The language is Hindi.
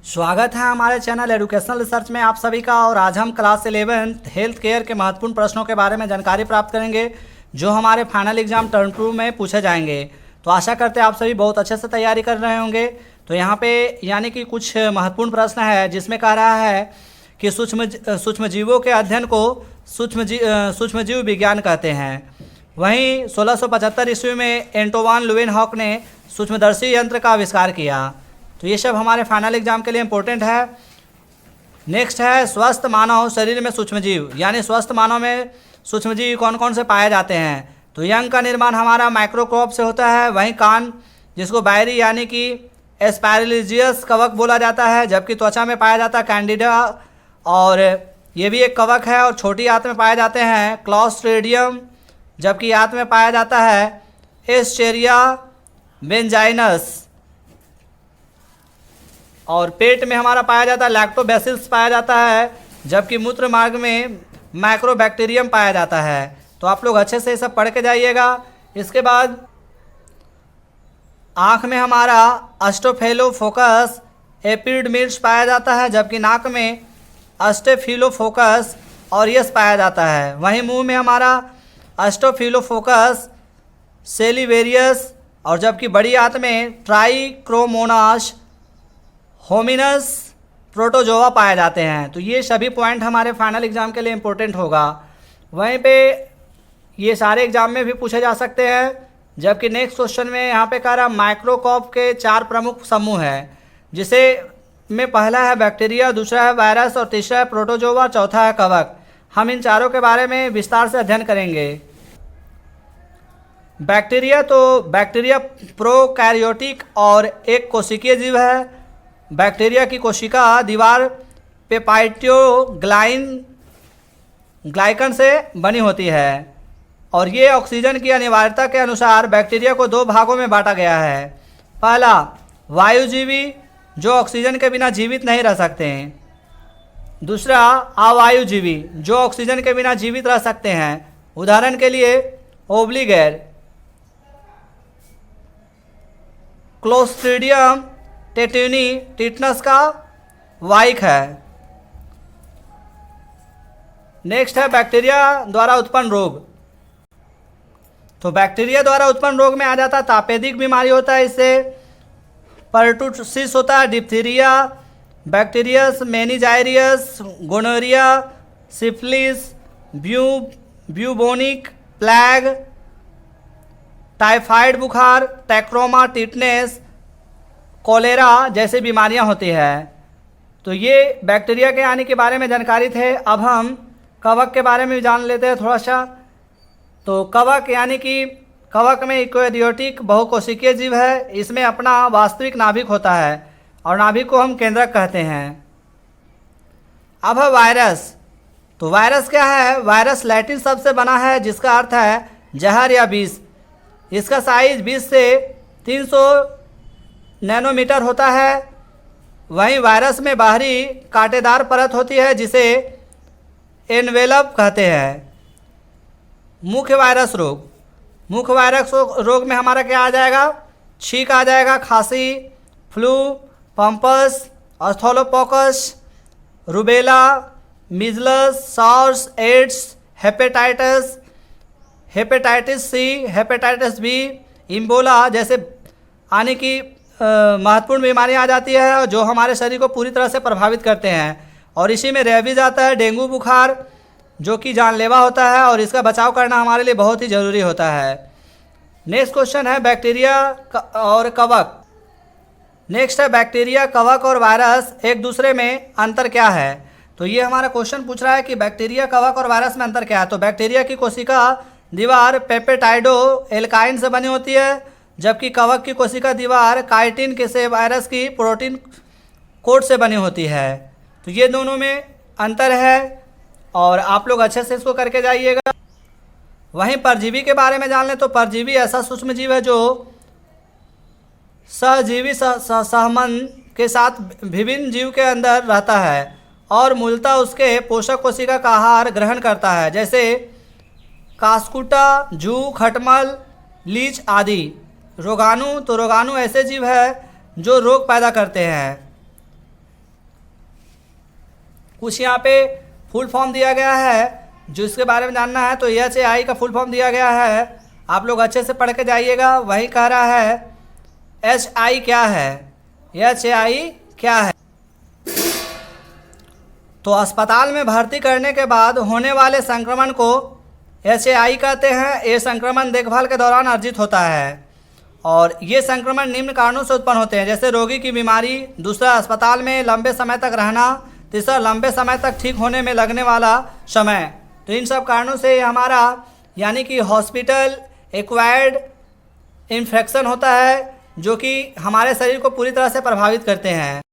स्वागत है हमारे चैनल एजुकेशनल रिसर्च में आप सभी का। और आज हम क्लास 11th हेल्थ केयर के महत्वपूर्ण प्रश्नों के बारे में जानकारी प्राप्त करेंगे जो हमारे फाइनल एग्जाम टर्म 2 में पूछे जाएंगे। तो आशा करते हैं आप सभी बहुत अच्छे से तैयारी कर रहे होंगे। तो यहाँ पे यानी कि कुछ महत्वपूर्ण प्रश्न है जिसमें कह रहा है कि सूक्ष्म जीवों के अध्ययन को सूक्ष्मजीव विज्ञान कहते हैं। वहीं 1675 ईस्वी में एंटोवान लुवेनहॉक ने सूक्ष्मदर्शी यंत्र का आविष्कार किया। तो ये सब हमारे फाइनल एग्जाम के लिए इम्पोर्टेंट है। नेक्स्ट है स्वस्थ मानव शरीर में सूक्ष्मजीव, यानी स्वस्थ मानव में सूक्ष्मजीव कौन कौन से पाए जाते हैं। तो यंग का निर्माण हमारा माइक्रोस्कोप से होता है। वहीं कान, जिसको बायरी यानी कि एस्पैरिलिजियस कवक बोला जाता है, जबकि त्वचा में पाया जाता है कैंडिडा, और ये भी एक कवक है। और छोटी आंत में पाए जाते हैं क्लॉस्ट्रिडियम, जबकि आंत में पाया जाता है एस्चेरिया बेंजाइनस। और पेट में हमारा पाया जाता है लैक्टोबैसिलस पाया जाता है, जबकि मूत्र मार्ग में माइक्रोबैक्टीरियम पाया जाता है। तो आप लोग अच्छे से ये सब पढ़ के जाइएगा। इसके बाद आँख में हमारा अस्टोफेलोफोकस एपिडर्मिस पाया जाता है, जबकि नाक में अस्टेफिलोफोकस ऑरियस पाया जाता है। वहीं मुंह में हमारा अस्टोफिलोफोकस सेलिवेरियस, और जबकि बड़ी आंत में ट्राइक्रोमोनास होमिनस प्रोटोजोआ पाए जाते हैं। तो ये सभी पॉइंट हमारे फाइनल एग्जाम के लिए इम्पोर्टेंट होगा। वहीं पे ये सारे एग्जाम में भी पूछे जा सकते हैं। जबकि नेक्स्ट क्वेश्चन में यहाँ पे कह रहा माइक्रोस्कोप के 4 प्रमुख समूह हैं, जिसे में पहला है बैक्टीरिया, दूसरा है वायरस, और तीसरा है प्रोटोजोआ, चौथा है कवक। हम इन चारों के बारे में विस्तार से अध्ययन करेंगे। बैक्टीरिया प्रोकैरियोटिक और एक कोशिकीय जीव है। बैक्टीरिया की कोशिका दीवार ग्लाइकन से बनी होती है, और ये ऑक्सीजन की अनिवार्यता के अनुसार बैक्टीरिया को 2 भागों में बांटा गया है। पहला वायुजीवी, जो ऑक्सीजन के बिना जीवित नहीं रह सकते हैं। दूसरा अवायुजीवी, जो ऑक्सीजन के बिना जीवित रह सकते हैं। उदाहरण के लिए ओब्लिगेर, क्लोस्ट्रिडियम टेट्यूनी टिटनस का वाइक है। नेक्स्ट है बैक्टीरिया द्वारा उत्पन्न रोग। तो बैक्टीरिया द्वारा उत्पन्न रोग में आ जाता है तापेदिक बीमारी होता है, इससे परटूसिस होता है, diphtheria, bacterial meningitis, gonorrhoea, syphilis, bubonic plague, typhoid बुखार, टैक्रोमा, टिटनेस, कोलेरा जैसी बीमारियां होती हैं। तो ये बैक्टीरिया के आने के बारे में जानकारी थे। अब हम कवक के बारे में भी जान लेते हैं थोड़ा सा। तो कवक यानी कि कवक में इक्वेरियोटिक बहुकोशिकीय जीव है। इसमें अपना वास्तविक नाभिक होता है, और नाभिक को हम केंद्रक कहते हैं। अब है वायरस। तो वायरस क्या है? वायरस लैटिन शब्द से बना है, जिसका अर्थ है जहर या विष। इसका साइज 20 से 300 नैनोमीटर होता है। वहीं वायरस में बाहरी कांटेदार परत होती है, जिसे एनवेलप कहते हैं। मुख्य वायरस रोग में हमारा क्या आ जाएगा? छींक आ जाएगा, खांसी, फ्लू, पंपस, स्थोलोपोकस, rubella, measles, SARS, AIDS, hepatitis C, hepatitis B, Ebola जैसे आने की महत्वपूर्ण बीमारियां आ जाती है, जो हमारे शरीर को पूरी तरह से प्रभावित करते हैं। और इसी में रेबीज आता है, डेंगू बुखार, जो कि जानलेवा होता है, और इसका बचाव करना हमारे लिए बहुत ही ज़रूरी होता है। नेक्स्ट क्वेश्चन है बैक्टीरिया और कवक। नेक्स्ट है बैक्टीरिया, कवक और वायरस एक दूसरे में अंतर क्या है। तो ये हमारा क्वेश्चन पूछ रहा है कि बैक्टीरिया, कवक और वायरस में अंतर क्या है। तो बैक्टीरिया की कोशिका दीवार पेपेटाइडो एल्काइन से बनी होती है, जबकि कवक की कोशिका दीवार काइटिन के से वायरस की प्रोटीन कोट से बनी होती है। तो ये दोनों में अंतर है, और आप लोग अच्छे से इसको करके जाइएगा। वहीं परजीवी के बारे में जान लें। तो परजीवी ऐसा सूक्ष्मजीव है जो सहजीवी सहमन के साथ विभिन्न जीव के अंदर रहता है, और मूलतः उसके पोषक कोशिका का आहार ग्रहण करता है, जैसे कास्कुटा, जू, खटमल, लीच आदि। रोगाणु, तो रोगाणु ऐसे जीव है जो रोग पैदा करते हैं। कुछ यहाँ पे फुल फॉर्म दिया गया है जो इसके बारे में जानना है। तो HAI का फुल फॉर्म दिया गया है, आप लोग अच्छे से पढ़ के जाइएगा। वही कह रहा है HI क्या है, HAI क्या है। तो अस्पताल में भर्ती करने के बाद होने वाले संक्रमण को HAI कहते हैं। ये संक्रमण देखभाल के दौरान अर्जित होता है और ये संक्रमण निम्न कारणों से उत्पन्न होते हैं, जैसे रोगी की बीमारी, दूसरा अस्पताल में लंबे समय तक रहना, तीसरा लंबे समय तक ठीक होने में लगने वाला समय। तो इन सब कारणों से हमारा यानी कि हॉस्पिटल एक्वायर्ड इन्फेक्शन होता है जो कि हमारे शरीर को पूरी तरह से प्रभावित करते हैं।